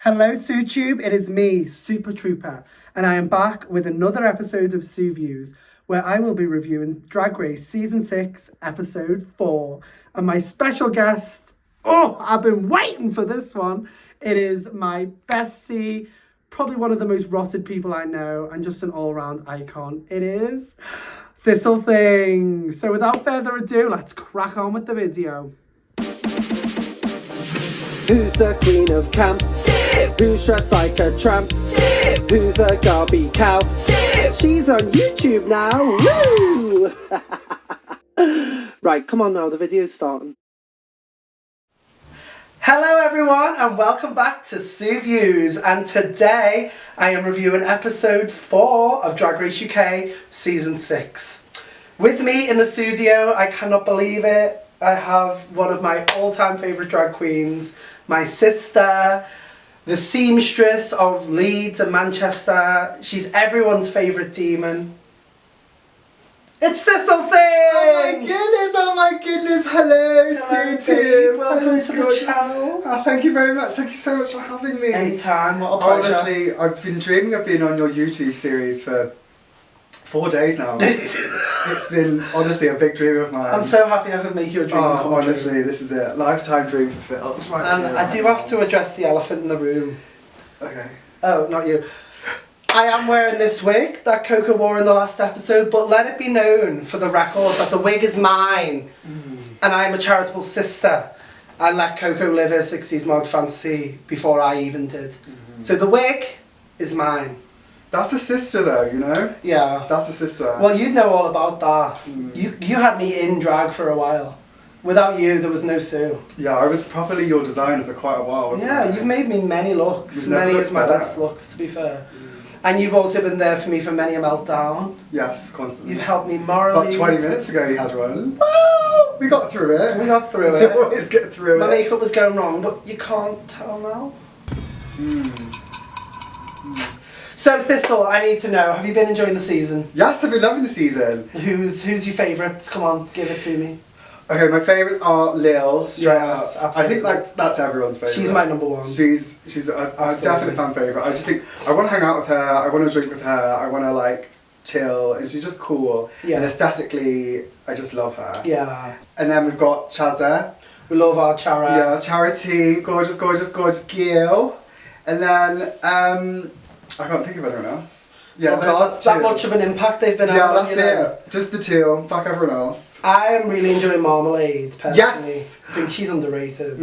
Hello SUETube, it is me, Super Trooper, and I am back with another episode of SUEVIEWS, where I will be reviewing Drag Race Season 6, Episode 4. And my special guest, I've been waiting for this one. It is my bestie, probably one of the most rotted people I know, and just an all-round icon. It is Thistle Thing. So without further ado, let's crack on with the video. Who's the queen of camp? Sip. Who's dressed like a tramp? Sip. Who's a garbie cow? Sip. She's on YouTube now. Woo! Right, come on now, the video's starting. Hello everyone and welcome back to SUEVIEWS, and today I am reviewing episode 4 of Drag Race UK Season 6. With me in the studio, I cannot believe it, I have one of my all-time favourite drag queens, my sister, the seamstress of Leeds and Manchester. She's everyone's favourite demon. It's Thistle Thing! Oh my goodness, hello SUETube! Welcome to the channel. Oh, thank you very much, thank you so much for having me. Anytime, what a pleasure. Honestly, I've been dreaming of being on your YouTube series for 4 days now. It's been, honestly, a big dream of mine. I'm so happy I could make you a dream. Oh, honestly, this is it. Lifetime dream fulfilled. And I do have to address the elephant in the room. Okay. Oh, not you. I am wearing this wig that Coco wore in the last episode, but let it be known for the record that the wig is mine. And I am a charitable sister. I let Coco live her 60s mod fantasy before I even did. So the wig is mine. That's a sister though, you know? Yeah. That's a sister. Well, you'd know all about that. You had me in drag for a while. Without you, there was no Sue. Yeah, I was properly your designer for quite a while, wasn't I? Yeah, you've made me many looks. Many of my best looks, to be fair. And you've also been there for me for many a meltdown. Yes, constantly. You've helped me morally. About 20 minutes ago you had one. Woo! We got through it. We got through We it. always get through My it. makeup was going wrong, but you can't tell now. So Thistle, I need to know, have you been enjoying the season? Yes, I've been loving the season. Who's your favourites? Come on, give it to me. Okay, my favourites are Lill, straight Yes, up. I think absolutely. that's everyone's favourite. She's my number one. She's a definite fan favourite. I just think, I want to hang out with her, I want to drink with her, I want to like chill, and she's just cool. Yeah. And aesthetically, I just love her. Yeah. And then we've got Charra. We love our Charra. Yeah, Charity, gorgeous, gorgeous, gorgeous girl. And then, I can't think of anyone else. Yeah, Oh God, that much of an impact they've been having. Yeah, that's you know? it. Just the two. Fuck everyone else. I am really enjoying Marmalade, personally. Yes! I think she's underrated.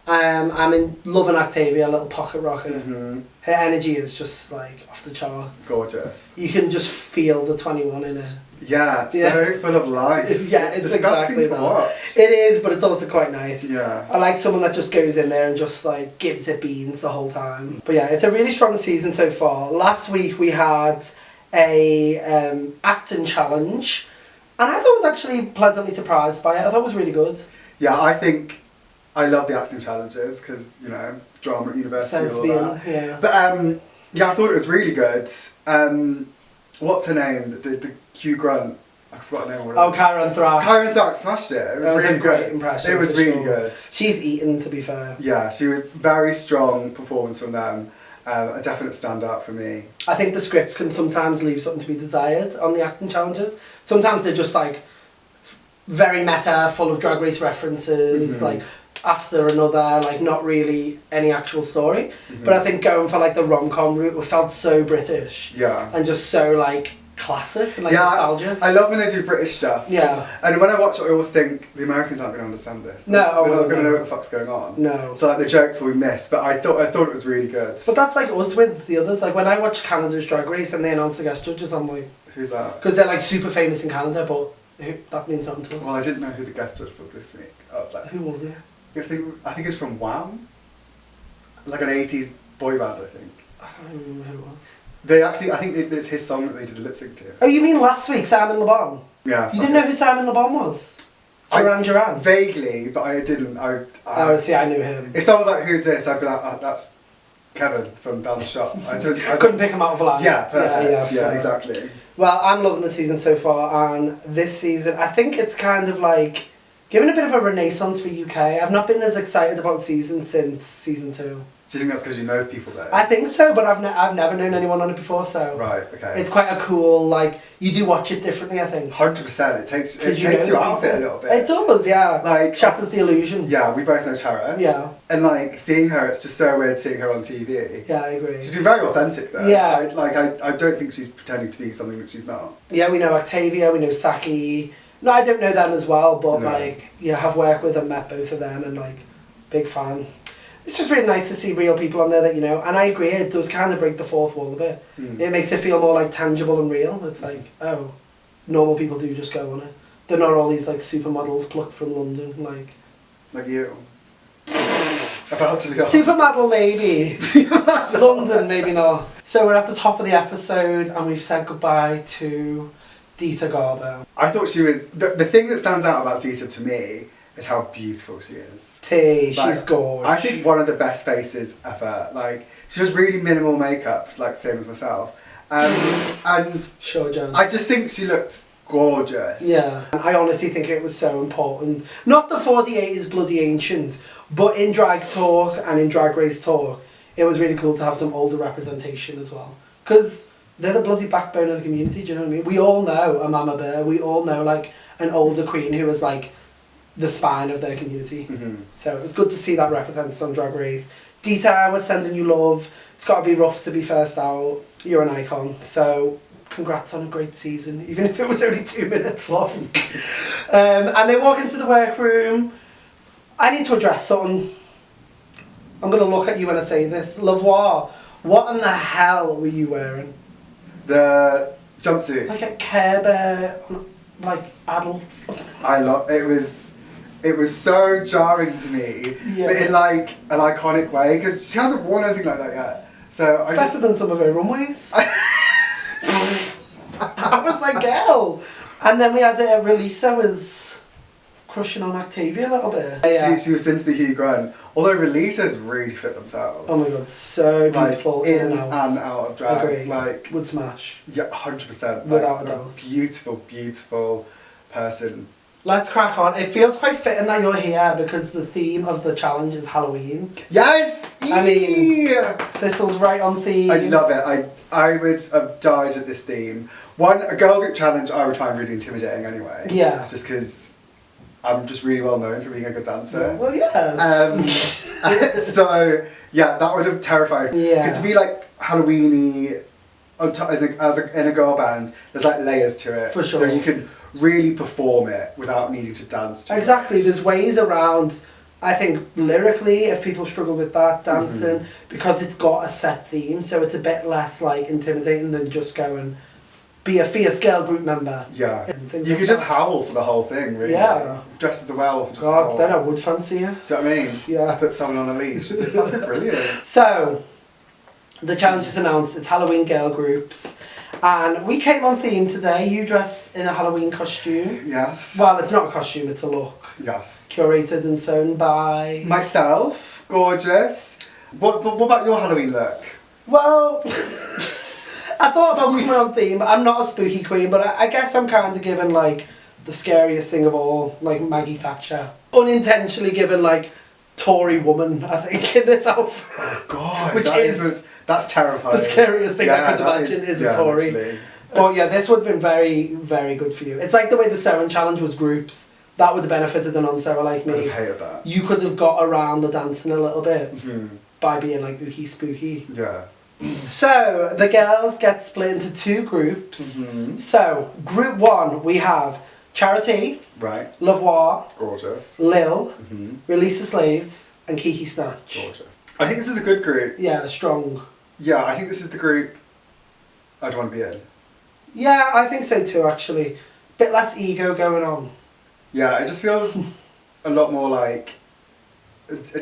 I'm in loving Octavia, little pocket rocket. Her energy is just like off the charts. Gorgeous. You can just feel the 21 in her. Yeah, Yeah. so full of life. Yeah, it's disgusting exactly to that. watch. It is, but it's also quite nice. Yeah. I like someone that just goes in there and just like gives it beans the whole time. But yeah, it's a really strong season so far. Last week we had a acting challenge, and I thought I was actually pleasantly surprised by it. I thought it was really good. Yeah, I think I love the acting challenges because, you know, drama at university and all Thespian, that. yeah. But yeah, I thought it was really good. What's her name that did the Q Grunt? I forgot her name already. Oh, Karen Thrax. Karen Thrax smashed it. It was, That was really a great good. impression, It was for really sure. good. She's eaten, to be fair. Yeah, she was very strong performance from them. A definite standout for me. I think the scripts can sometimes leave something to be desired on the acting challenges. Sometimes they're just like very meta, full of Drag Race references, like after another, like not really any actual story. But I think going for like the rom-com route felt so British. Yeah. And just so like classic and like nostalgia. I love when they do British stuff. Yeah. And when I watch it, I always think the Americans aren't going to understand this. No, They're not no. going to know what the fuck's going on. No. So like the jokes we miss, but I thought it was really good. But that's like us with the others. Like when I watch Canada's Drag Race and they announce the guest judges, I'm like, Who's that? because they're like super famous in Canada, but that means nothing to us. Well, I didn't know who the guest judge was this week. I was like, Who was it? I think it's from Wham, like an 80s boy band. I think I don't remember who it was. they actually. I think it's his song that they did a lip sync to. Oh, you mean last week, Simon Le Bon? Yeah. You didn't know who Simon Le Bon was? Duran. Vaguely, but I didn't. Oh, see, I knew him. If someone was like, "Who's this?" I'd be like, oh, "That's Kevin from down the shop." I Couldn't pick him out of a line. Yeah, perfect. Yeah, fair. exactly. Well, I'm loving the season so far, and this season, I think it's kind of like given a bit of a renaissance for UK. I've not been as excited about season since season 2. Do you think that's because you know people there? I think so, but I've never known anyone on it before, so Right, okay. it's quite a cool, like, you do watch it differently, I think. 100%. It takes know you out of it a little bit. It does, yeah. Like, shatters the illusion. Yeah, we both know Charra. Yeah. And like seeing her, it's just so weird seeing her on TV. Yeah, I agree. She's been very authentic though. Yeah. I don't think she's pretending to be something that she's not. Yeah, we know Octavia, we know Saki. No, I don't know them as well, but No. like, yeah, have worked with and met both of them, and like, big fan. It's just really nice to see real people on there that you know, and I agree, it does kind of break the fourth wall a bit. It makes it feel more like tangible and real. It's like, oh, normal people do just go on it. They're not all these like supermodels plucked from London, like. Like you. About to be on. Supermodel maybe. London maybe not. So we're at the top of the episode and we've said goodbye to Dita Garbo. I thought she was the thing that stands out about Dita to me is how beautiful she is. She's Like, gorgeous. I think one of the best faces ever. Like she does really minimal makeup, like same as myself. And Sure, Jan. I just think she looked gorgeous. Yeah. I honestly think it was so important. Not that 48 is bloody ancient, but in drag talk and in drag race talk, it was really cool to have some older representation as well. Because they're the bloody backbone of the community, do you know what I mean? We all know a Mama Bear, we all know like an older queen who was like the spine of their community. So it was good to see that represented on Drag Race. Dita, we're sending you love. It's got to be rough to be first out. You're an icon. So congrats on a great season, even if it was only 2 minutes long. And they walk into the workroom. I need to address something. I'm going to look at you when I say this. Lavoir, what in the hell were you wearing? The jumpsuit. Like a Care Bear, like adults. It was so jarring to me, Yeah. but in like an iconic way, because she hasn't worn anything like that yet. So It's better than some of her runways. I was like, girl. And then we had Relisa was crushing on Octavia a little bit. Yeah. She was since the Hugh Grant. Although Relisa's really fit themselves. Oh my god, so beautiful. Like, in and out of drag. Agree. Like, would smash. yeah, 100%. Without like, a doubt. Beautiful, beautiful person. Let's crack on. It feels quite fitting that you're here because the theme of the challenge is Halloween. Yes! I mean, Yeah! Thistle's right on theme. I love it. I would have died at this theme. A girl group challenge I would find really intimidating anyway. Yeah. Just because I'm just really well known for being a good dancer. Well, yes. So, yeah, that would have terrified me. Yeah. Because to be like Halloween-y, I think in a girl band, there's like layers to it. For sure. So you can really perform it without needing to dance too Exactly, much. there's ways around, I think, lyrically, if people struggle with that, dancing, because it's got a set theme, so it's a bit less, like, intimidating than just go and be a fierce girl group member. Yeah. And things You like could just that. howl for the whole thing, really. Yeah. Dressed as a werewolf, just God, howl. then I would fancy you. Do you know what I mean? Just Yeah. put someone on a leash. It's fucking brilliant. So, the challenge is announced, it's Halloween girl groups, and we came on theme today. You dressed in a Halloween costume. Yes. Well, it's not a costume, it's a look. Yes. Curated and sewn by... Myself, gorgeous. What about your Halloween look? Well, I thought about coming on theme. I'm not a spooky queen, but I guess I'm kind of given, like, the scariest thing of all, like Maggie Thatcher. Unintentionally given, like, Tory woman, I think, in this outfit. Oh God, Which that's terrifying. The scariest thing I could that imagine is a Tory. literally. But yeah, this one's been very, very good for you. It's like the way the sewing challenge was groups. That would have benefited a non-sewer like I me. would have hated that. You could have got around the dancing a little bit by being like ooky spooky. Yeah. So the girls get split into two groups. So group one we have Charity, Right. Lavoir, Gorgeous. Lill, Release the Slaves, and Kiki Snatch. Gorgeous. I think this is a good group. Yeah, strong. Yeah, I think this is the group I'd want to be in. Yeah, I think so too actually. Bit less ego going on. Yeah, it just feels a lot more like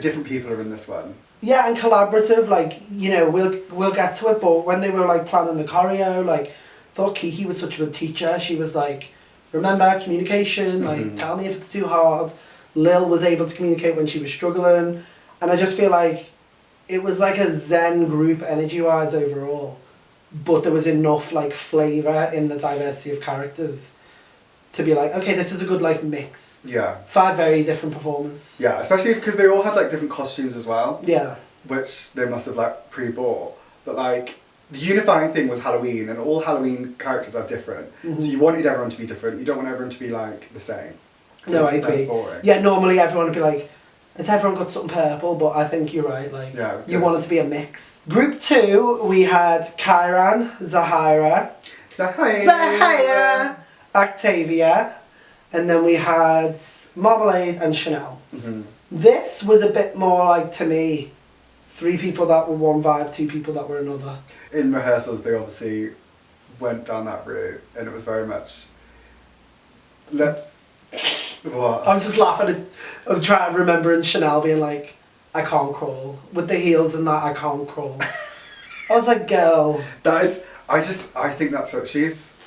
different people are in this one. Yeah, and collaborative, like, you know, we'll get to it, but when they were like planning the choreo, like, thought Kiki was such a good teacher. She was like, remember, communication, like, tell me if it's too hard. Lill was able to communicate when she was struggling, and I just feel like it was like a zen group energy-wise overall, but there was enough like flavour in the diversity of characters to be like, okay, this is a good like mix. Yeah. 5 very different performers. Yeah, especially because they all had like different costumes as well. Yeah. which they must have like pre-bought. But like the unifying thing was Halloween, and all Halloween characters are different. So you wanted everyone to be different. You don't want everyone to be like the same. No, I agree. That's boring. Yeah, normally everyone would be like, has everyone got something purple? But I think you're right. Like, Yeah, it was you good. want it to be a mix. Group 2, we had Kyran, Zahira, Octavia, and then we had Marmalade and Chanel. This was a bit more like, to me, 3 people that were one vibe, 2 people that were another. In rehearsals, they obviously went down that route, and it was very much, what? I'm just laughing at trying to remember and Chanel being like, I can't crawl. With the heels and that, I can't crawl. I was like, girl. That is, I think that's so, she's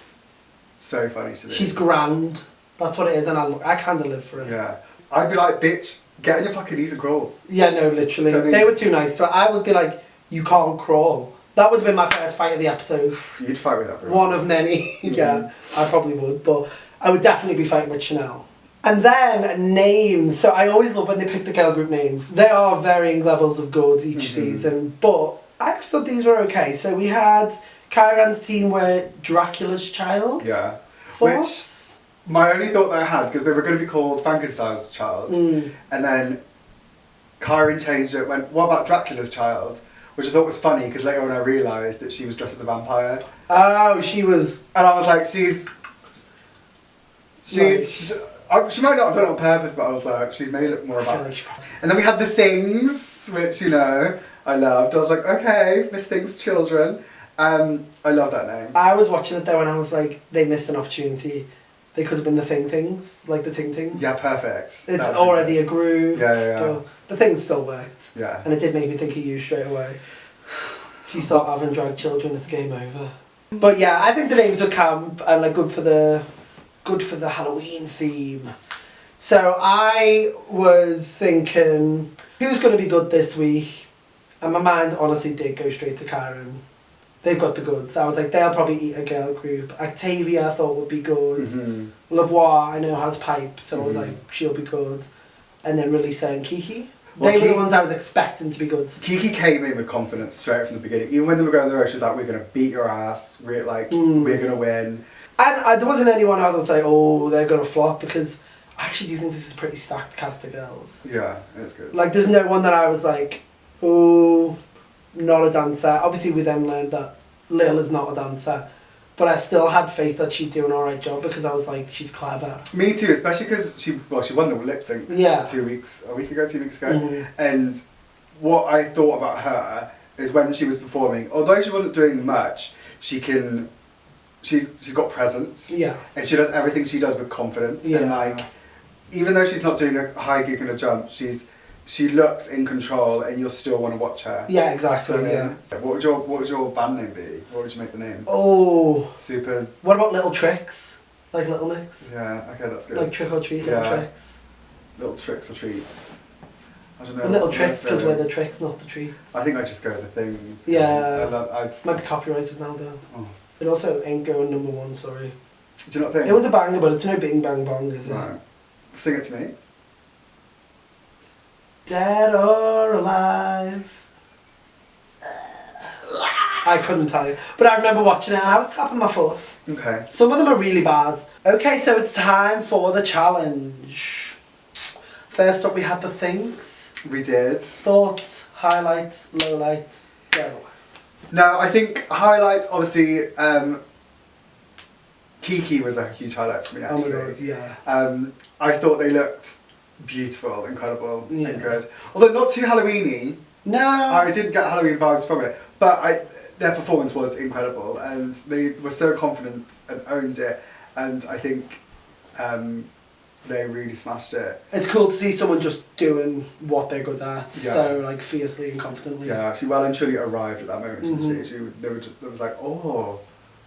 so funny to me. She's grand. That's what it is, and I kind of live for it. Yeah. I'd be like, bitch, get on your fucking knees and crawl. Yeah, no, literally. Do you know what I mean? They were too nice to her. I would be like, you can't crawl. That would have been my first fight of the episode. You'd fight with everyone. One of many. Yeah, I probably would, but I would definitely be fighting with Chanel. And then names. So I always love when they pick the girl group names. They are varying levels of good each season, but I actually thought these were okay. So we had Kyran's team were Dracula's Child. Yeah. Thoughts? Which, my only thought that I had, because they were going to be called Frankenstein's Child, and then Kyran changed it, went, what about Dracula's Child? Which I thought was funny, because later on I realised that she was dressed as a vampire. Oh, she was... And I was like, she might not have done it on purpose, but I was like, she's made it more about... Like And then we had the Things, which, you know, I loved. I was like, okay, Miss Things Children. I love that name. I was watching it there and I was like, they missed an opportunity. They could have been the Things, like the Things. Yeah, perfect. It's already a group. Yeah. But the Thing still worked. Yeah. And it did make me think of you straight away. If you start having drag children, it's game over. But yeah, I think the names were camp and like good for the Halloween theme. So I was thinking, who's going to be good this week? And my mind honestly did go straight to Kyran. They've got the goods. I was like, they'll probably eat a girl group. Octavia I thought would be good. Lavoie I know has pipes, so I was like, she'll be good. And then Relisa and Kiki. Well, They were the ones I was expecting to be good. Kiki came in with confidence straight from the beginning. Even when they were going the road, she was like, we're going to beat your ass. We're going to win. And there wasn't anyone I was like, oh, they're going to flop, because I actually do think this is a pretty stacked cast of girls. Yeah, it's good. Like, there's no one that I was like, oh, not a dancer. Obviously, we then learned that Lill is not a dancer. But I still had faith that she'd do an alright job, because I was like, she's clever. Me too, especially because she won the lip sync a week ago. And what I thought about her is when she was performing, although she wasn't doing much, she's got presence. Yeah. And she does everything she does with confidence. Yeah. And like, even though she's not doing a high kick and a jump, she looks in control, and you'll still want to watch her. Yeah, exactly. Yeah. What would your band name be? What would you make the name? Oh. Supers. What about Little Tricks? Like Little Mix? Yeah. Okay, that's good. Like Trick or Treat, Little Tricks. Little tricks or treats. I don't know. And Little Tricks because we're the tricks, not the treats. I think I just go with the Things. Yeah. Might be copyrighted now though. Oh. It also ain't going #1, sorry. Do you not think? It was a banger, but it's no Bing Bang Bong, is it? No. Sing it to me. Dead or alive? I couldn't tell you. But I remember watching it and I was tapping my foot. Okay. Some of them are really bad. Okay, so it's time for the challenge. First up we had the Things. We did. Thoughts, highlights, lowlights, go. No, I think highlights, obviously, Kiki was a huge highlight for me actually. Oh my god, yeah. I thought they looked beautiful, incredible, Yeah. and good. Although not too Halloween-y. No. I didn't get Halloween vibes from it, but their performance was incredible, and they were so confident and owned it, and I think they really smashed it. It's cool to see someone just doing what they're good at, Yeah. so like fiercely and confidently. Yeah, she well and truly arrived at that moment, didn't she? There was like, oh,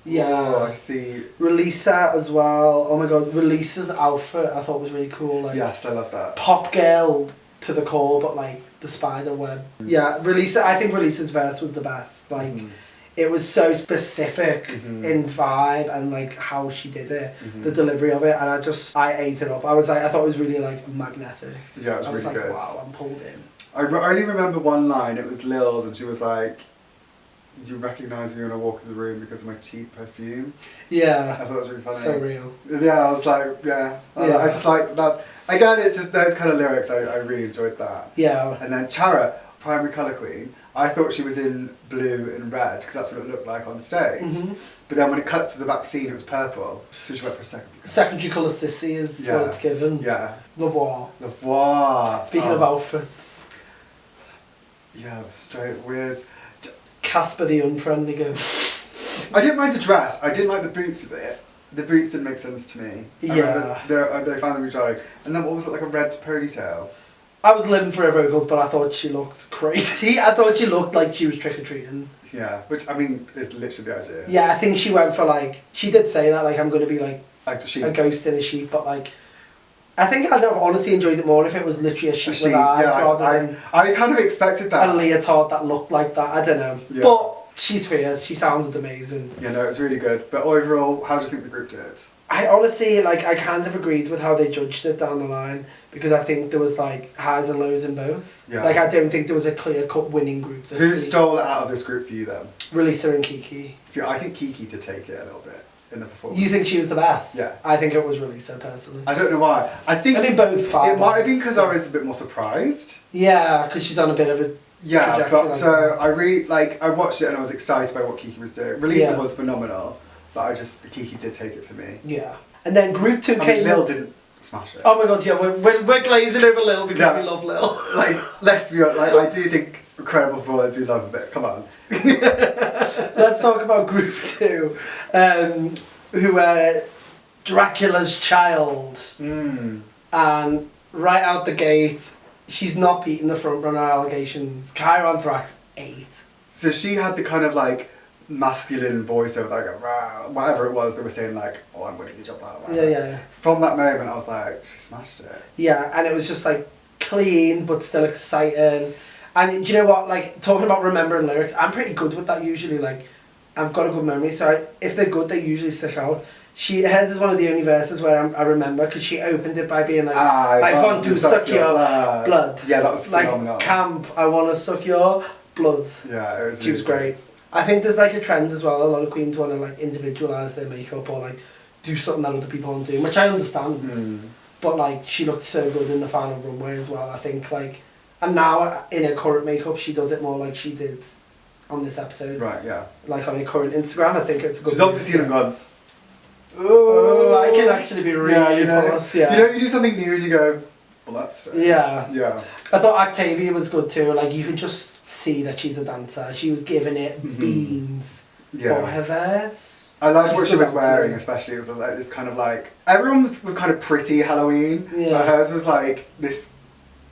I see. Relisa as well. Oh my god, Relisa's outfit I thought was really cool. Like, Yes, I love that. pop girl to the core, but like the spider web. Yeah, Relisa. I think Relisa's verse was the best. Like, it was so specific in vibe and like how she did it, the delivery of it, and I ate it up. I thought it was really like magnetic. Yeah, it was I was really like, good. wow, I'm pulled in. I only remember one line. It was Lil's, and she was like, "You recognise me when I walk in the room because of my cheap perfume." Yeah. I thought it was really funny. So real. Yeah, I was like, yeah. I just like that's again. It's just those kind of lyrics. I really enjoyed that. Yeah. And then Charra, primary colour queen. I thought she was in blue and red because that's what it looked like on stage. Mm-hmm. But then when it cut to the back scene, it was purple. So she went for a secondary colour. Secondary colour sissy is what it's given. Yeah. Lavoir. Lavoir. Speaking of outfits. Yeah, it's straight weird. Casper the Unfriendly Ghost. I didn't mind the dress. I didn't like the boots a bit. The boots didn't make sense to me. Yeah. They found them jarring. And then what was it, like a red ponytail? I was living for her vocals, but I thought she looked crazy. I thought she looked like she was trick-or-treating. Yeah, which, I mean, is literally the idea. Yeah, I think she went for, like... She did say that, like, I'm going to be, like a ghost in a sheep, but, like... I think I'd have honestly enjoyed it more if it was literally a sheep with eyes rather than... I kind of expected that. A leotard that looked like that. I don't know. Yeah. But she's fierce. She sounded amazing. Yeah, no, it was really good. But overall, how do you think the group did? I honestly, like, I kind of agreed with how they judged it down the line because I think there was, like, highs and lows in both. Yeah. Like, I don't think there was a clear-cut winning group this Who week. stole it out of this group for you, then? Relisa and Kiki. See, I think Kiki did take it a little bit in the performance. You think she was the best? Yeah. I think it was Relisa, personally. I don't know why. I think both fine. It might have been because I was a bit more surprised. Yeah, because she's on a bit of a trajectory. But so I really, like, I watched it and I was excited by what Kiki was doing. Relisa was phenomenal, but Kiki did take it for me. Yeah. And then Group 2 came... Lill didn't smash it. Oh my god, yeah, we're glazing over Lill because we love Lill. Like, let's be honest, like, I do think incredible performance, I do love a bit, come on. Let's talk about Group 2, who were Dracula's Child. Mm. And right out the gate, she's not beating the front runner allegations. Kyra Anthrax 8. So she had the kind of, like, masculine voice of like whatever it was they were saying, like, oh, I'm going to eat your blood. Yeah. From that moment I was like, she smashed it. Yeah, and it was just like clean but still exciting. And do you know what, like, talking about remembering lyrics, I'm pretty good with that usually. Like, I've got a good memory, so if they're good they usually stick out. Hers is one of the only verses where I remember because she opened it by being like, I want to suck your blood. Yeah, that was phenomenal. Like, camp, I want to suck your blood. Yeah, it was. She was great. I think there's like a trend as well. A lot of queens want to like individualise their makeup or like do something that other people aren't doing, which I understand. Mm. But like, she looked so good in the final runway as well. I think like, and now in her current makeup, she does it more like she did on this episode. Right. Yeah. Like on her current Instagram, I think it's a good. She's obviously seen him gone. Oh, I can actually be really plus. Yeah. You know, you do something new and you go, well, that's. Yeah. Yeah. I thought Octavia was good too. Like, you could just see that she's a dancer. She was giving it beans for her verse. I liked what she was wearing, especially. It was like this kind of like, everyone was kind of pretty Halloween, but hers was like this,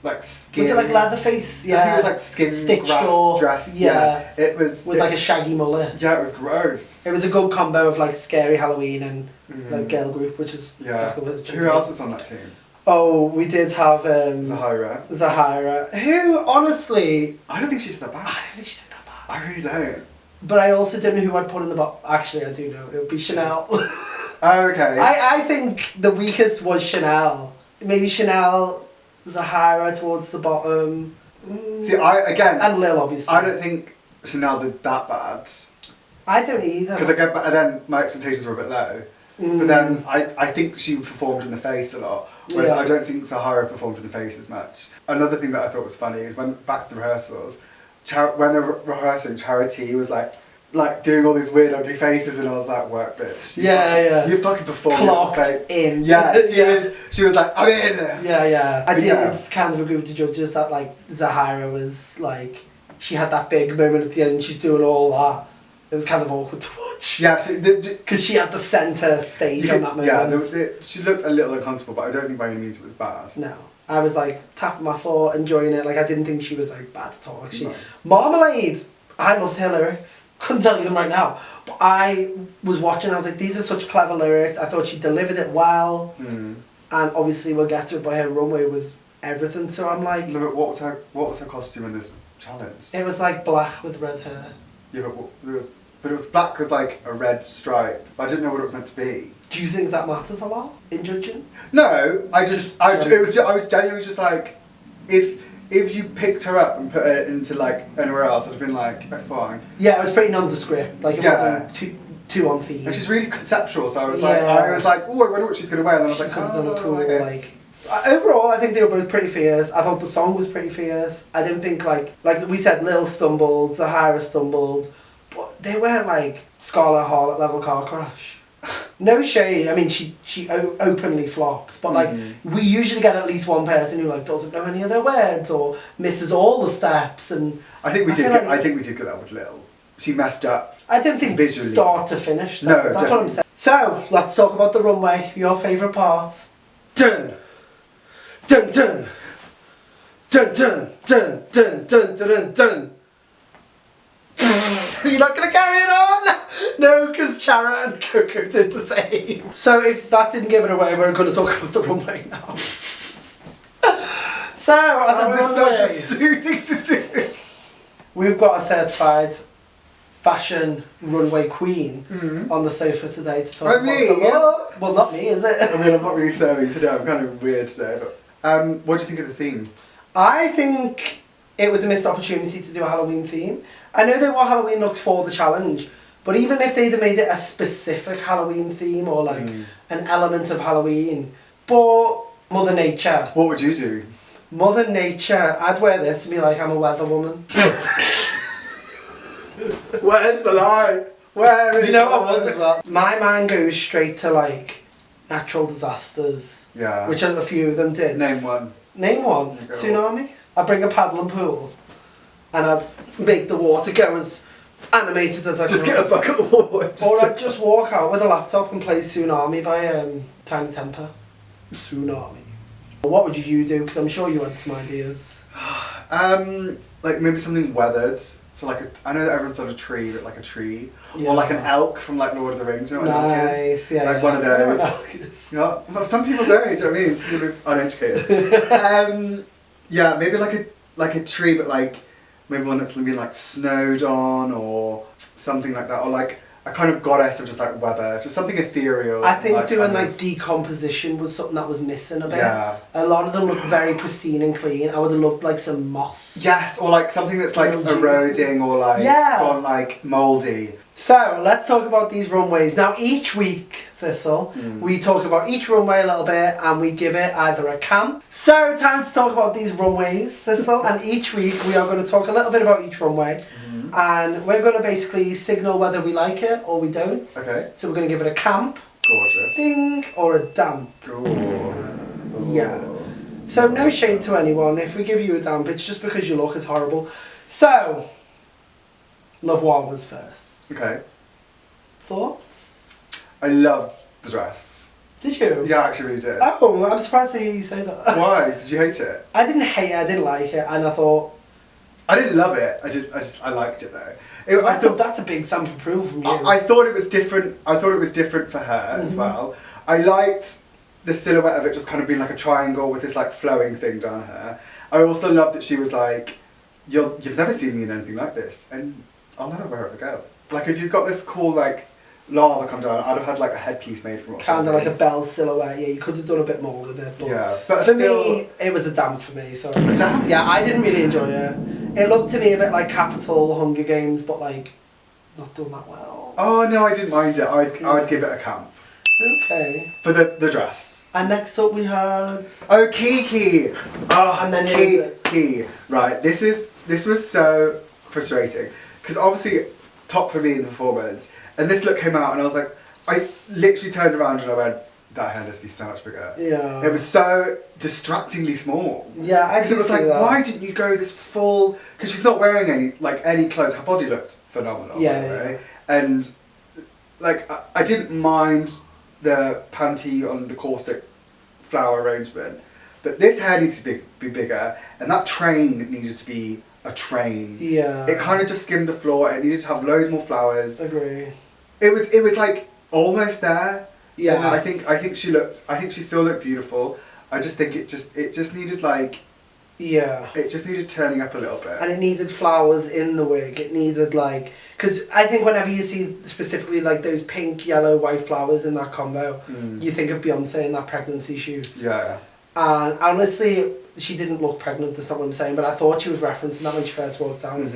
like skin. Was it like Leatherface? Yeah. I think it was like skin stitched or dress. Yeah. It was with like a shaggy mullet. Yeah, it was gross. It was a good combo of like scary Halloween and like girl group, which is exactly what it should be. Who else was on that team? Oh, we did have Zahira, who honestly, I don't think she did that bad. I don't think she did that bad. I really don't. But I also don't know who I'd put in the bottom. Actually, I do know. It would be Chanel. Oh, okay. I think the weakest was Chanel. Maybe Chanel, Zahira towards the bottom. See, and Lill, obviously. I don't think Chanel did that bad. I don't either. Because then my expectations were a bit low. But then I think she performed in the face a lot, whereas I don't think Zahara performed in the face as much. Another thing that I thought was funny is when back to the rehearsals, when they were rehearsing, Charity was like doing all these weird ugly faces, and I was like, work, bitch. You fucking performed. Clocked in. Yeah, she was like, I'm in. Yeah. I did kind of agree with the judges that like Zahara was like, she had that big moment at the end, she's doing all that. It was kind of awkward to watch. Yeah, because she had the centre stage on that moment. Yeah, she looked a little uncomfortable, but I don't think by any means it was bad. No. I was like tapping my foot, enjoying it. Like, I didn't think she was like bad at all. Actually, Marmalade, I loved her lyrics. Couldn't tell you them right now, but I was watching. I was like, these are such clever lyrics. I thought she delivered it well, and obviously we'll get to it. But her runway was everything. So I'm like, no, but what was her costume in this challenge? It was like black with red hair. Yeah, but it was black with like a red stripe. I didn't know what it was meant to be. Do you think that matters a lot in judging? No, I was genuinely just like, if if you picked her up and put her into like anywhere else, I'd have been like, oh, fine. Yeah, it was pretty nondescript. Like it wasn't too on theme. And she's really conceptual, so I was like, oh, I wonder what she's gonna wear. And then I was like, could have done a cool okay. like. Overall, I think they were both pretty fierce. I thought the song was pretty fierce. I don't think like we said, Lill stumbled, Zahara stumbled, but they weren't like Scarlet Harlot level car crash. No shade. I mean, she openly flopped, but like we usually get at least one person who like doesn't know any of their words or misses all the steps. And I think we did get that with Lill. She messed up. I don't think visually. Start to finish. No, that's definitely. what I'm saying. So let's talk about the runway. Your favourite part. Dun, dun, dun, dun, dun, dun, dun, dun, dun, dun. You're not going to carry it on? No, because Charra and Coco did the same. So if that didn't give it away, we're going to talk about the runway now. So, as a runway, such a soothing to do. We've got a certified fashion runway queen on the sofa today to talk about the look. Well, not me, is it? I mean, I'm not really serving today. I'm kind of weird today. But what do you think of the theme? I think it was a missed opportunity to do a Halloween theme. I know they wore Halloween looks for the challenge, but even if they'd have made it a specific Halloween theme or like an element of Halloween, but Mother Nature. What would you do? Mother Nature, I'd wear this and be like, I'm a weather woman. Where's the line? Where is You know what I would as well? My mind goes straight to like natural disasters. Yeah. Which a few of them did. Name one. Name one. Tsunami. I'd bring a paddling pool and I'd make the water go as animated as I could. Just get a bucket of water. Or I'd just walk out with a laptop and play Tsunami by Tiny Temper. Tsunami. What would you do? Because I'm sure you had some ideas. Like maybe something weathered. So like I know that everyone's on a tree, but like a tree, Yeah. or like an elk from like Lord of the Rings. You know what an elk is? Nice, yeah. Like one of those. Yeah, but some people don't. Do you know what I mean? Some people are uneducated. Yeah, maybe like a tree, but like maybe one that's been like snowed on or something like that, or like a kind of goddess of just like weather, just something ethereal. I think like, doing like decomposition was something that was missing a bit. Yeah. A lot of them look very pristine and clean. I would have loved like some moss. Yes, or like something that's like eroding or like gone like mouldy. So let's talk about these runways. Now each week, Thistle, we talk about each runway a little bit and we give it either a camp. So time to talk about these runways, Thistle, and each week we are going to talk a little bit about each runway and we're going to basically signal whether we like it or we don't. Okay. So we're going to give it a camp, Gorgeous. ding, or a damp. Yeah. So no shade to anyone. If we give you a damp, it's just because your look is horrible. So, Lavoie was first. Okay. Thoughts? I loved the dress. Did you? Yeah, I actually really did. Oh, I'm surprised to hear you say that. Why? Did you hate it? I didn't hate it, I didn't like it, and I thought... I didn't love it. I liked it though. That's a big stamp of approval from you. I thought it was different. I thought it was different for her as well. I liked the silhouette of it just kind of being like a triangle with this like flowing thing down her. I also loved that she was like, you've never seen me in anything like this, and I'll never wear it again. Like if you've got this cool like lava come down, I'd have had like a headpiece made from it. Kind of like a bell silhouette. Yeah, you could have done a bit more with it. But yeah, but for still, me, it was a damp for me. So a damp? Yeah, I didn't really enjoy it. It looked to me a bit like Capital Hunger Games, but like not done that well. Oh no, I didn't mind it. I'd give it a camp. Okay. For the dress. And next up we had... Oh, Kiki! Oh, And then Kiki. Right, this was so frustrating. Because obviously, top for me in the performance. And this look came out and I was like, I literally turned around and I went, that hair needs to be so much bigger. Yeah. It was so distractingly small. Yeah, I Because it was like, that. why didn't you go this full... Because she's not wearing any clothes. Her body looked phenomenal. Yeah, by the way. And like, I didn't mind the panty on the corset flower arrangement, but this hair needs to be bigger, and that train needed to be a train. Yeah. It kind of just skimmed the floor. It needed to have loads more flowers. Agree. It was like almost there. Yeah. And I think she still looked beautiful. I just think it just needed like. Yeah. It just needed turning up a little bit. And it needed flowers in the wig. It needed like... Because I think whenever you see specifically like those pink, yellow, white flowers in that combo, you think of Beyonce in that pregnancy shoot. Yeah. And honestly, she didn't look pregnant, that's not what I'm saying, but I thought she was referencing that when she first walked out.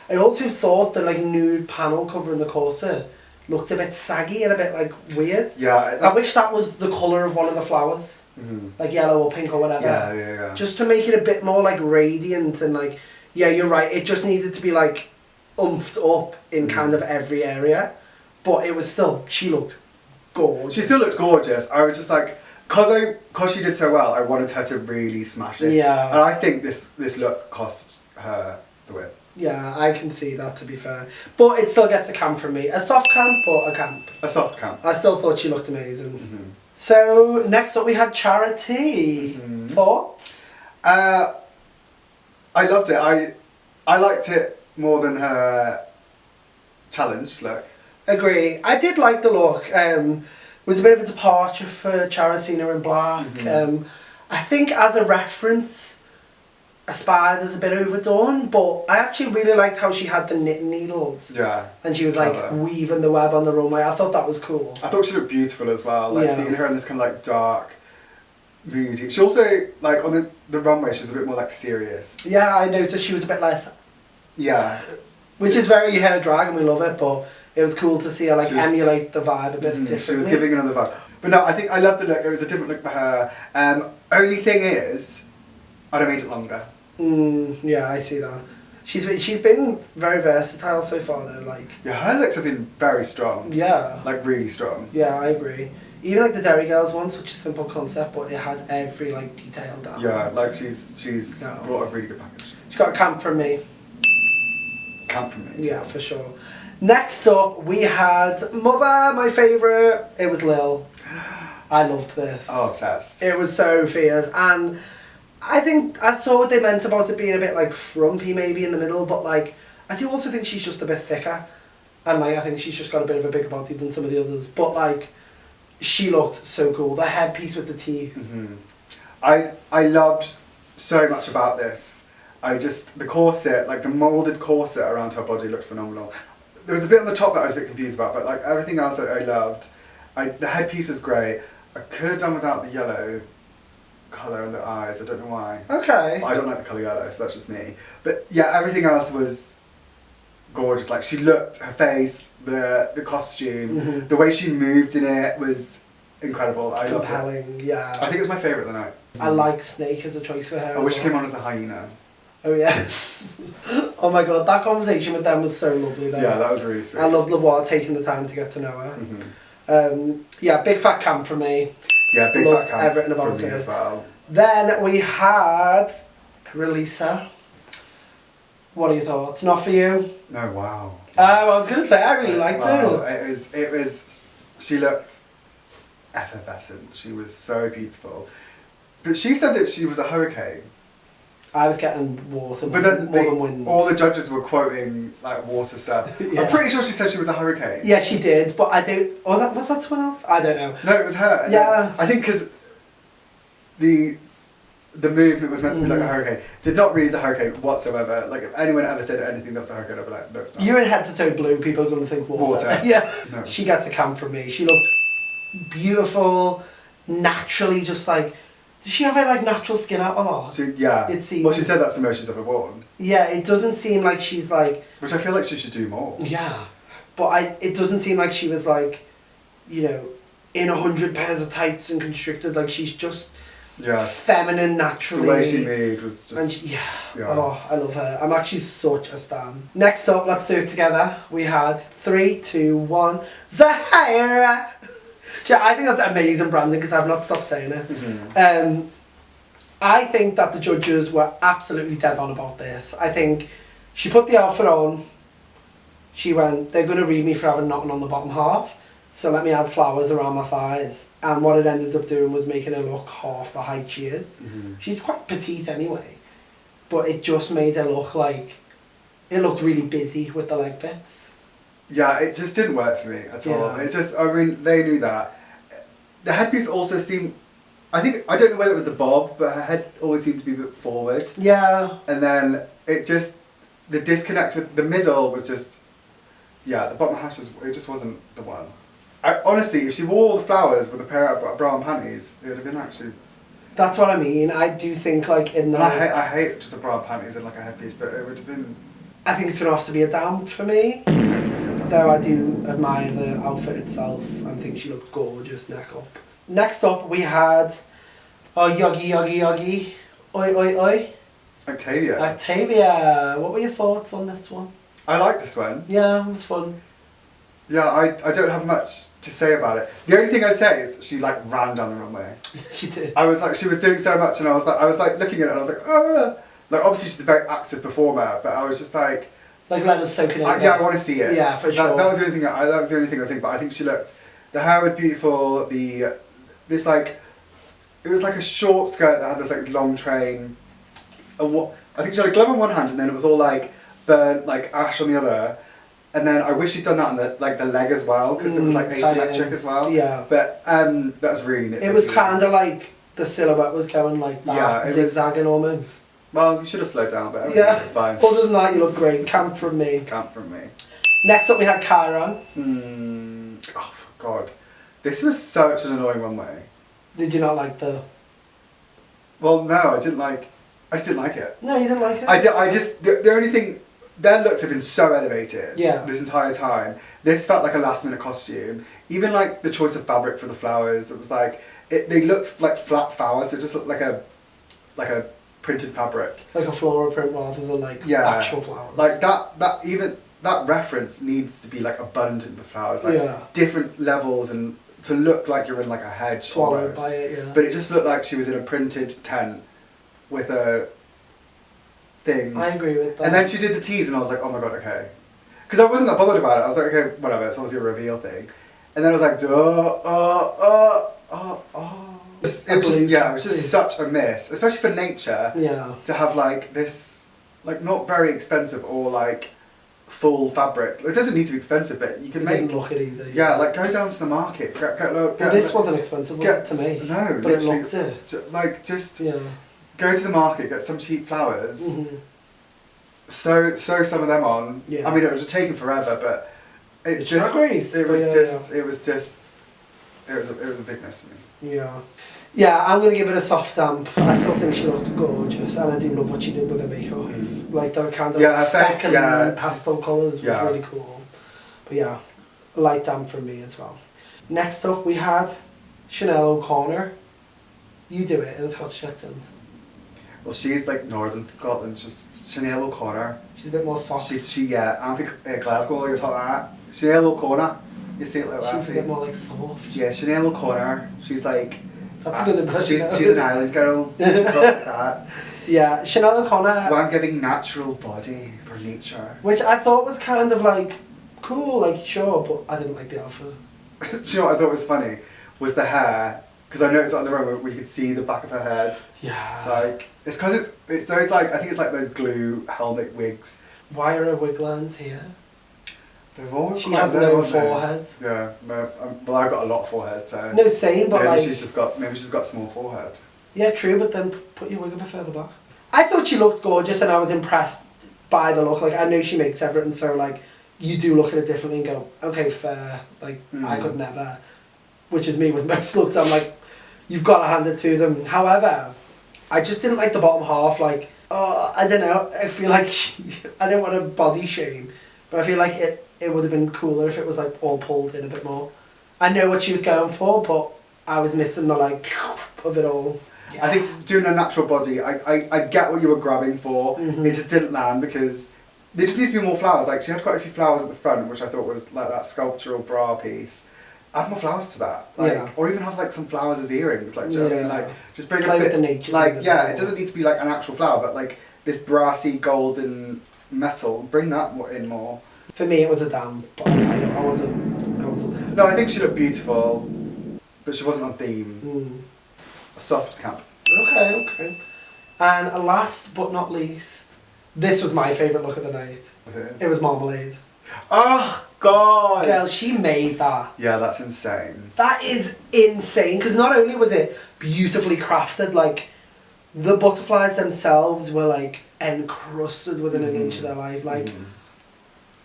I also thought the like nude panel covering the corset looked a bit saggy and a bit like weird. Yeah. I wish that was the colour of one of the flowers. Like yellow or pink or whatever. Yeah. Just to make it a bit more like radiant and like, yeah, you're right, it just needed to be like oomphed up in kind of every area. But it was still, she looked gorgeous. She still looked gorgeous. I was just like, cause she did so well, I wanted her to really smash this. Yeah. And I think this look cost her the win. Yeah, I can see that, to be fair. But it still gets a camp from me. A soft camp, but a camp. A soft camp. I still thought she looked amazing. So, next up we had Charra T. Thoughts? I loved it. I liked it more than her challenge look. Agree. I did like the look. It was a bit of a departure for Charra, seeing her in black. I think as a reference, Aspired is a bit overdone, but I actually really liked how she had the knitting needles. Yeah. And she was like weaving the web on the runway. I thought that was cool. I thought she looked beautiful as well. Like seeing her in this kind of like dark, moody. She also, like on the runway, she's a bit more like serious. Yeah, I noticed she was a bit less. Yeah. Which is very her drag and we love it, but it was cool to see her like emulate the vibe a bit differently. She was giving another vibe. But no, I think I loved the look. It was a different look for her. Only thing is, I'd have made it longer. Yeah, I see that. She's been very versatile so far though, like. Yeah, her looks have been very strong. Yeah. Like really strong. Yeah, I agree. Even like the Derry Girls one, such a simple concept, but it had every like detail down. Yeah, like she's brought a really good package. She got a camp from me. Camp from me. Yeah, for sure. Next up, we had Mother, my favourite. It was Lill. I loved this. Oh, obsessed. It was so fierce, and I think I saw what they meant about it being a bit like frumpy maybe in the middle, but like I do also think she's just a bit thicker, and like I think she's just got a bit of a bigger body than some of the others. But like, she looked so cool. The headpiece with the teeth. I loved so much about this. The corset, like the moulded corset around her body looked phenomenal. There was a bit on the top that I was a bit confused about, but like everything else I loved. The headpiece was great. I could have done without the yellow colour on the eyes, I don't know why. Okay. I don't like the colour yellow, so that's just me. But yeah, everything else was gorgeous. Like she looked, her face, the costume, the way she moved in it was incredible. I loved it. Compelling, yeah. I think it was my favourite of the night. I like Snake as a choice for her. I wish she came on as a hyena. Oh yeah. Oh my god, that conversation with them was so lovely though. Yeah, that was really sweet. I loved Lavoie taking the time to get to know her. Yeah, big fat camp for me. Yeah, big Loved fat camp everything about from me it as well. Then we had Relisa. What are your thoughts? Not for you? No, wow. I was gonna say I really liked it. It was. She looked effervescent. She was so beautiful. But she said that she was a hurricane. I was getting water, but then more than wind. All the judges were quoting like water stuff. Yeah. I'm pretty sure she said she was a hurricane. Yeah, she did, but I do. Oh, was that someone else? I don't know. No, it was her. And yeah. I think because the movement was meant to be like a hurricane. Did not read as a hurricane whatsoever. Like if anyone ever said anything that was a hurricane, I'd be like, no, it's not. You're in head to toe blue. People are going to think water. Yeah. No. She gets a camp from me. She looked beautiful, naturally, just like. Does she have her like natural skin out a lot? Yeah. It seems. Well, she said that's the most she's ever worn. Yeah, it doesn't seem like she's like. Which I feel like she should do more. Yeah, but it doesn't seem like she was like, you know, in 100 pairs of tights and constricted. Like she's just. Yeah. Feminine naturally. The way she moved was just. And yeah. Oh, I love her. I'm actually such a stan. Next up, let's do it together. We had 3, 2, 1. Zahara. I think that's amazing branding because I've not stopped saying it. I think that the judges were absolutely dead on about this. I think she put the outfit on. She went, they're going to read me for having nothing on the bottom half. So let me add flowers around my thighs. And what it ended up doing was making her look half the height she is. She's quite petite anyway. But it just made her look like... It looked really busy with the leg bits. Yeah, it just didn't work for me at all. It just, I mean, they knew that. The headpiece also seemed... I don't know whether it was the bob, but her head always seemed to be a bit forward. Yeah. And then it just... The disconnect with the middle was just... Yeah, the bottom hash, it just wasn't the one. Honestly, if she wore all the flowers with a pair of brown panties, it would have been actually That's what I mean. I do think like in the... I hate just a bra and panties and like a headpiece, but it would have been... I think it's going to have to be a damp for me. Though I do admire the outfit itself and think she looked gorgeous neck up. Next up we had... Oh, Yoggy. Oi, oi, oi. Octavia. What were your thoughts on this one? I like this one. Yeah, it was fun. Yeah, I don't have much to say about it. The only thing I'd say is she like ran down the runway. She did. I was like, she was doing so much, and I was like looking at it, and I was like, oh, like obviously she's a very active performer, but I was just like let us soak it in. Yeah, I want to see it. Yeah, for sure. That was the only thing. That was the only thing I was thinking. But I think she looked. The hair was beautiful. This like, it was like a short skirt that had this like long train. I think she had a glove on one hand, and then it was all like burnt like ash on the other. And then I wish she'd done that on the leg as well, because it was like asymmetric as well. Yeah. But that was really nitpicky. It was kind of like the silhouette was going like that, yeah, zigzagging almost. Well, you should have slowed down, but yeah, it's fine. Other than that, you look great. Camp from me. Camp from me. Next up, we had Charra. Oh God, this was such an annoying runway. Did you not like the? Well, no, I didn't like it. No, you didn't like it. I just the only thing. Their looks have been so elevated this entire time. This felt like a last minute costume. Even like the choice of fabric for the flowers, it was like they looked like flat flowers. It just looked like a printed fabric. Like a floral print rather than like actual flowers. Like that reference needs to be like abundant with flowers, like different levels, and to look like you're in like a hedge. Swallowed by it, yeah. But it just looked like she was in a printed tent with a things. I agree with that. And then she did the tease, and I was like, oh my God, okay. Because I wasn't that bothered about it. I was like, okay, whatever, it's obviously a reveal thing. And then I was like, It was just such a miss, especially for nature. Yeah. To have like this, like not very expensive or like full fabric. It doesn't need to be expensive, but you can make. Didn't look it either. Yeah, like go down to the market. Well, this wasn't expensive, was it, to me? No, but it looked it. Like just. Yeah. Go to the market, get some cheap flowers, sew some of them on. Yeah. I mean, it was taking forever, but it was just a big mess for me. Yeah. Yeah, I'm going to give it a soft damp. I still think she looked gorgeous, and I do love what she did with her makeup. Like the kind of speckling pastel colours was really cool. But yeah, a light damp from me as well. Next up, we had Chanel O'Connor. You do it in a Scottish accent. Well, she's like Northern Scotland, just Chanel O'Connor. She's a bit more soft. I don't think Glasgow, you're talking about that. Chanel O'Connor. You say it like that. She's a bit more like soft. Yeah, Chanel O'Connor. She's like... That's a good impression. She's an island girl. She talks like that. Yeah, Chanel O'Connor... So I'm giving natural body for nature. Which I thought was kind of like, cool, like sure, but I didn't like the outfit. Do you know what I thought was funny? Was the hair... Because I noticed on the runway we could see the back of her head. Yeah. Like, it's because it's those like, I think it's like those glue helmet wigs. Why are her wig lines here? They've all she has no forehead. Yeah, well I've got a lot of forehead, so... No, same, but maybe like... Maybe she's got small forehead. Yeah, true, but then put your wig a bit further back. I thought she looked gorgeous, and I was impressed by the look. Like, I know she makes everything, so like, you do look at it differently and go, okay, fair. Like, I could never... Which is me with most looks. I'm like, you've got to hand it to them. However, I just didn't like the bottom half. Like, I don't know. I feel like I don't want to body shame, but I feel like it would have been cooler if it was like all pulled in a bit more. I know what she was going for, but I was missing the like of it all. Yeah. I think doing a natural body, I get what you were grabbing for. It just didn't land because there just needs to be more flowers. Like she had quite a few flowers at the front, which I thought was like that sculptural bra piece. Add more flowers to that, like, or even have like some flowers as earrings. Like, do you know what I mean? Like, just bring a bit. With the nature. Like, it doesn't need to be like an actual flower, but like this brassy golden metal. Bring that in more. For me, it was a damp, but I wasn't. No, I think she looked beautiful, but she wasn't on theme. A soft camp. Okay. And last but not least, this was my favourite look of the night. Okay. It was Marmalade. Oh God! Girl, she made that. Yeah, that's insane. That is insane, because not only was it beautifully crafted, like, the butterflies themselves were, like, encrusted within an inch of their life. Like,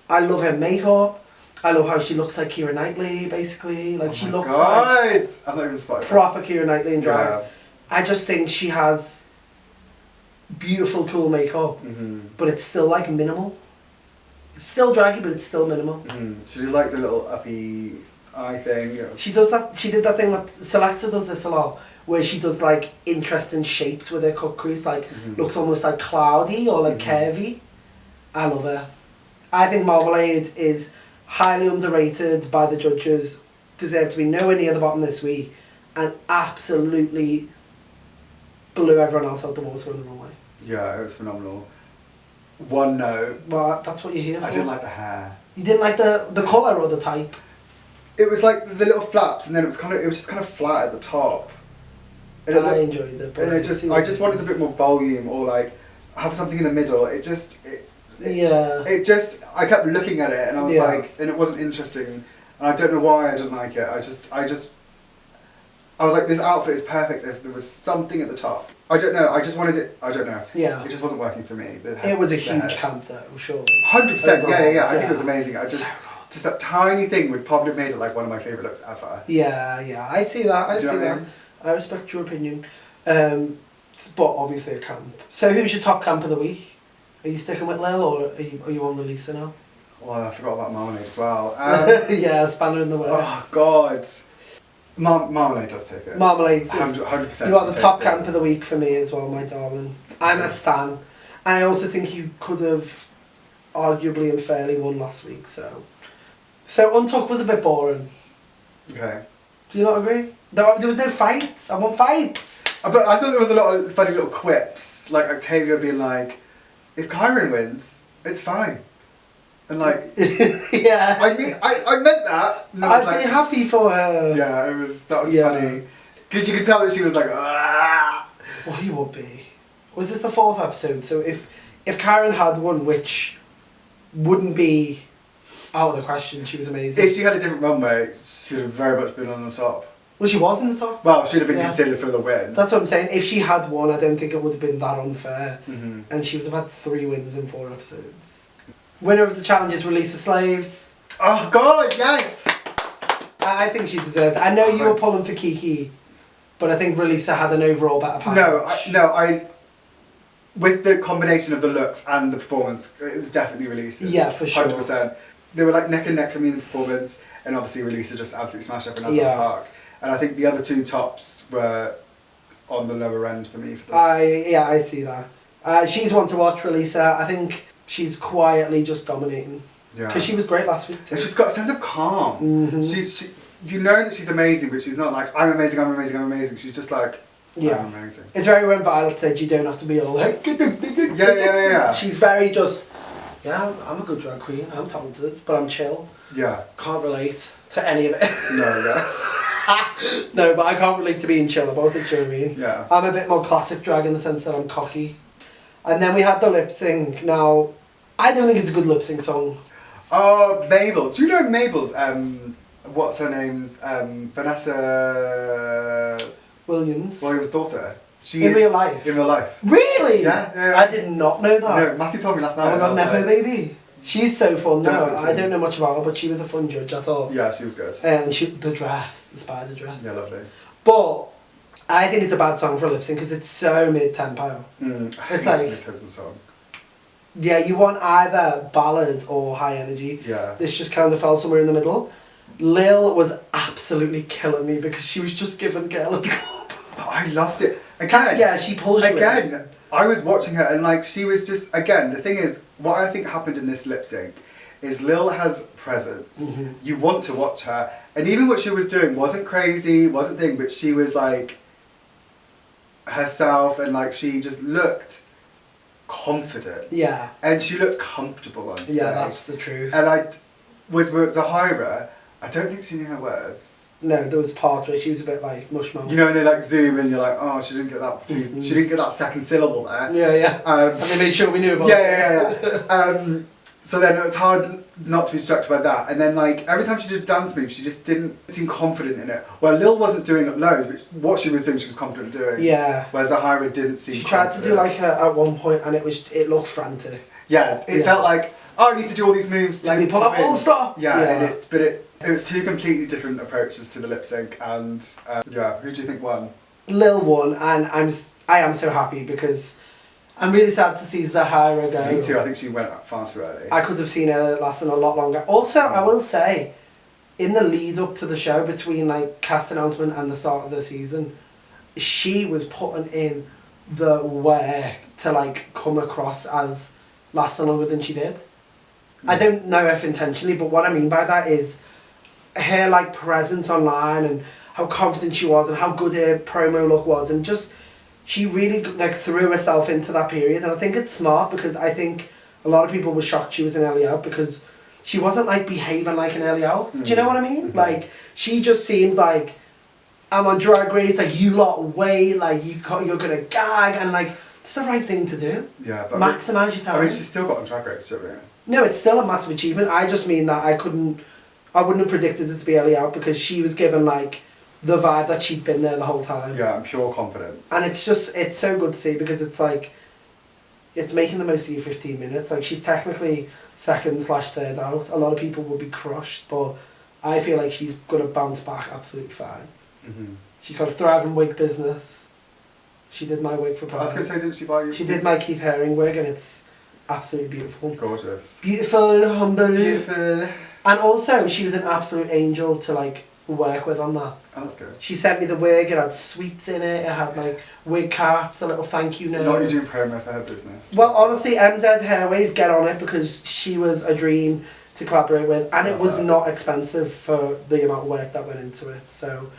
I love her makeup. I love how she looks like Keira Knightley, basically. Like, she looks like I'm not even spotted proper Keira Knightley in drag. I just think she has beautiful, cool makeup, but it's still like minimal. It's still draggy, but it's still minimal. She did like the little uppy eye thing. She does that. She did that thing that Selecta does this a lot, where she does like interesting shapes with her cut crease, like looks almost like cloudy or like curvy. I love her. I think Marmalade is highly underrated by the judges. Deserved to be nowhere near the bottom this week, and absolutely blew everyone else out the water on the runway. Yeah, it was phenomenal. One note. Well, that's what you're here for. I didn't like the hair. You didn't like the colour or the type? It was like the little flaps, and then it was just kind of flat at the top. And I enjoyed it. But and I just wanted a bit more volume, or like have something in the middle. I kept looking at it, and I was like, and it wasn't interesting, and I don't know why I didn't like it. I was like, this outfit is perfect if there was something at the top. I don't know. I just wanted it. I don't know. Yeah. It just wasn't working for me. It was a huge camp though, surely. 100%. Yeah. I think it was amazing. Just that tiny thing would probably have made it like one of my favourite looks ever. Yeah. I see that. I see that. mean? I respect your opinion. But obviously a camp. So who's your top camp of the week? Are you sticking with Lill, or are you on Lisa now? Oh, I forgot about Marmalade as well. Yeah, spanner in the works. Oh God. Marmalade does take it. Marmalade. 100%. You are the top camp of the week for me as well, my darling. I'm a stan. And I also think you could have arguably and fairly won last week, so Untucked was a bit boring. Okay. Do you not agree? There was no fights. I want fights. But I thought there was a lot of funny little quips, like Octavia being like, if Kyron wins, it's fine. And like, yeah. I meant that. I'd be happy for her. Yeah, that was funny. Because you could tell that she was like, ah. Well, he would be. Was this the 4th episode? So if Karen had won, which wouldn't be out of the question, she was amazing. If she had a different runway, she'd have very much been on the top. Well, she was in the top. Well, she'd have been considered for the win. That's what I'm saying. If she had won, I don't think it would have been that unfair. And she would have had 3 wins in 4 episodes. Winner of the challenge is Release the Slaves. Oh God, yes! I think she deserved it. I know you were pulling for Kiki, but I think Releasa had an overall better package. I with the combination of the looks and the performance, it was definitely Releasa's. Yeah, for sure. 100%. They were like neck and neck for me in the performance, and obviously Releasa just absolutely smashed everyone else in the park. And I think the other 2 tops were on the lower end for me. I see that. She's one to watch, Releasa. I think she's quietly just dominating. Yeah. Because she was great last week too. And she's got a sense of calm. You know that she's amazing, but she's not like, I'm amazing. She's just like, I'm amazing. It's very when Violet said you don't have to be all like... Yeah. She's very just, I'm a good drag queen, I'm talented, but I'm chill. Yeah. Can't relate to any of it. No, No, but I can't relate to being chill about it, do you know what I mean? Yeah. I'm a bit more classic drag in the sense that I'm cocky. And then we had the lip sync. Now, I don't think it's a good lip sync song. Oh, Mabel. Do you know Mabel's, what's her name's, Vanessa... Williams' daughter? In real life? In real life. Really? Yeah. I did not know that. No, Matthew told me last night. Oh my god, Nepo baby. She's so fun now. I don't know much about her, but she was a fun judge, I thought. Yeah, she was good. And the dress, the spider dress. Yeah, lovely. But I think it's a bad song for lip sync because it's so mid-tempo. It's like... mid-tempo song. Yeah, you want either ballad or high energy. Yeah. This just kind of fell somewhere in the middle. Lill was absolutely killing me because she was just giving Girl at the Club. I loved it. Again. Yeah, she pulls you in. I was watching her and like she was just, again, the thing is, what I think happened in this lip sync is Lill has presence. You want to watch her. And even what she was doing wasn't crazy, wasn't thing, but she was like herself and like she just looked confident. Yeah. And she looked comfortable on stage. Yeah, that's the truth. And with Zahira, I don't think she knew her words. No, there was parts where she was a bit like mushmouth. You know, when they like zoom and you're like, oh, she didn't get that. She didn't get that second syllable there. Yeah. And they made sure we knew about it. Yeah. So then it was hard not to be distracted by that. And then like every time she did a dance move, she just didn't seem confident in it. Well, Lill wasn't doing it loads, but what she was doing, she was confident doing. Yeah. Whereas Zahira didn't seem. She tried to do like at one point, and it looked frantic. Yeah, it felt like, oh, I need to do all these moves. Let me pull up all stops. Yeah. But it was 2 completely different approaches to the lip sync, and who do you think won? Lill won, and I am so happy because I'm really sad to see Zahara go. Me too. I think she went far too early. I could have seen her lasting a lot longer. Also, I will say, in the lead up to the show, between like cast announcement and the start of the season, she was putting in the work to like come across as lasting longer than she did. I don't know if intentionally, but what I mean by that is her like presence online and how confident she was and how good her promo look was, and just she really like threw herself into that period. And I think it's smart because I think a lot of people were shocked she was an early out because she wasn't like behaving like an early out. Do you know what I mean? Like she just seemed like, I'm on Drag Race, like you lot wait, like you're gonna gag, and like it's the right thing to do. Yeah, but maximise your time. I mean, she's still got on Drag Race, don't you? No, it's still a massive achievement. I just mean that I wouldn't have predicted it to be early out because she was given like the vibe that she'd been there the whole time. Yeah, and pure confidence. And it's so good to see because it's like, it's making the most of your 15 minutes. Like she's technically second/third out. A lot of people will be crushed, but I feel like she's going to bounce back absolutely fine. She's got a thriving wig business. She did my wig for Paris. I was going to say, didn't she buy you? She did my Keith Haring wig, and it's absolutely beautiful. Gorgeous. Beautiful and humble. Beautiful. And also, she was an absolute angel to like work with on that. Oh, that's good. She sent me the wig, it had sweets in it, it had like wig caps, a little thank you note. Not you doing promo for her business. Well, honestly, MZ Hairways, get on it because she was a dream to collaborate with, and it was not expensive for the amount of work that went into it. So,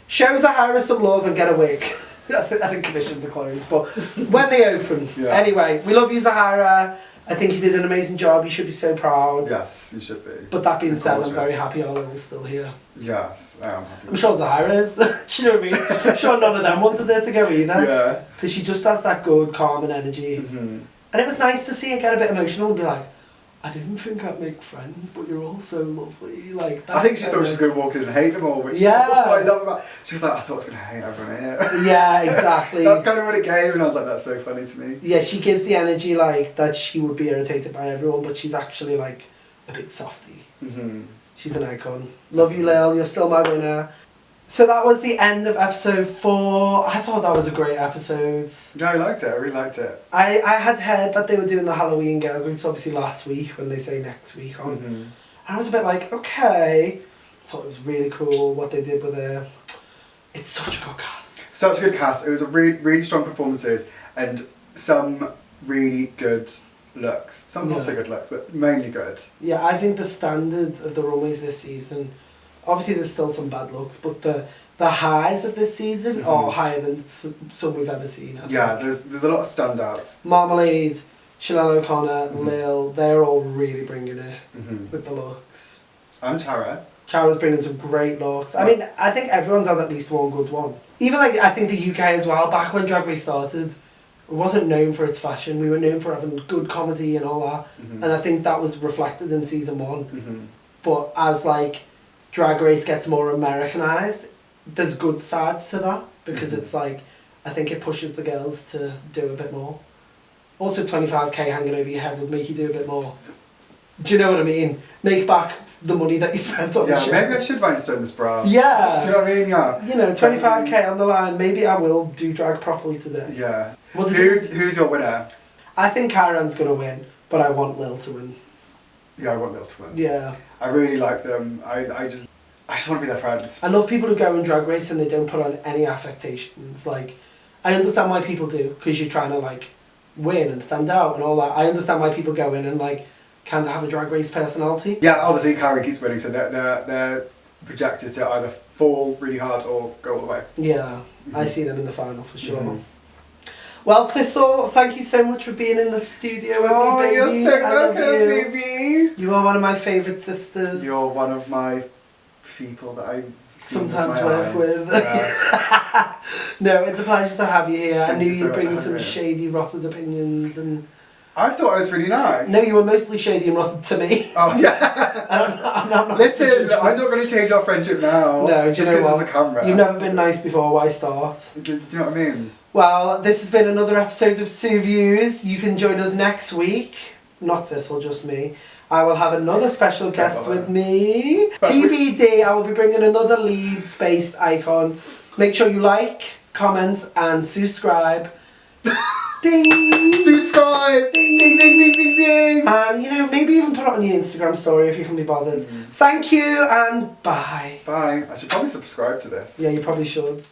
show Zahara some love and get a wig. I think commissions are closed, but when they open. Yeah. Anyway, we love you, Zahara. I think you did an amazing job. You should be so proud. Yes, you should be. But that being said, I'm very happy our Lill's still here. Yes, I am happy. I'm sure Zahara is. Do you know what I mean? I'm sure none of them wanted her to go either. Yeah. Because she just has that good, calming energy. And it was nice to see her get a bit emotional and be like, I didn't think I'd make friends, but you're all so lovely. Like, that's I think she thought she was going to walk in and hate them all, which yeah. that's what I love about. She was like, I thought I was going to hate everyone here. Yeah, exactly. That's kind of what it gave, and I was like, that's so funny to me. Yeah, she gives the energy like that she would be irritated by everyone, but she's actually like a big softie. She's an icon. Love you, Lill. You're still my winner. So that was the end of episode 4. I thought that was a great episode. Yeah, I liked it. I really liked it. I had heard that they were doing the Halloween girl groups obviously last week when they say next week on. And I was a bit like, okay. I thought it was really cool what they did with her. It's such a good cast. Such a good cast. It was a really strong performances and some really good looks. Some not so good looks, but mainly good. Yeah, I think the standards of the runways this season, obviously there's still some bad looks, but the highs of this season are higher than some we've ever seen. Yeah, there's a lot of standouts. Marmalade, Chanel O'Connor, Lill, they're all really bringing it with the looks. And Charra. Charra's bringing some great looks. I mean, I think everyone's had at least one good one. Even like, I think the UK as well, back when Drag Race started, it wasn't known for its fashion. We were known for having good comedy and all that. And I think that was reflected in season 1. But as like Drag Race gets more Americanized, there's good sides to that because it's like, I think it pushes the girls to do a bit more. Also, 25k hanging over your head would make you do a bit more. Do you know what I mean? Make back the money that you spent on the show. Yeah, maybe I should rhinestone this bra. Yeah. Do you know what I mean? Yeah. You know, 25k on the line, maybe I will do drag properly today. Yeah. Who's your winner? I think Karen's going to win, but I want Lill to win. Yeah, I want Lill to win. Yeah. I really like them. I just want to be their friend. I love people who go in Drag Race and they don't put on any affectations. Like, I understand why people do, because you're trying to like win and stand out and all that. I understand why people go in and like kind of have a Drag Race personality. Yeah, obviously Karen keeps winning, so they're projected to either fall really hard or go all the way. Yeah, I see them in the final for sure. Well, Thistle, thank you so much for being in the studio with me, baby. You're so welcome, baby. You are one of my favourite sisters. You're one of my people that I sometimes work with. Yeah. No, it's a pleasure to have you here. I knew you'd bring some shady, rotted opinions and... I thought I was really nice. No, you were mostly shady and rotted to me. Oh, yeah. I'm not Listen, I'm not going to change our friendship now. No, just because there's a camera. You've never been nice before, why start? Do you know what I mean? Well, this has been another episode of SUEVIEWS. You can join us next week. Not Thistle, just me. I will have another special guest with me. TBD, I will be bringing another Leeds-based icon. Make sure you like, comment, and subscribe. Ding! Subscribe! Ding, ding, ding, ding, ding, ding! And, you know, maybe even put it on your Instagram story if you can be bothered. Thank you, and bye. Bye. I should probably subscribe to this. Yeah, you probably should.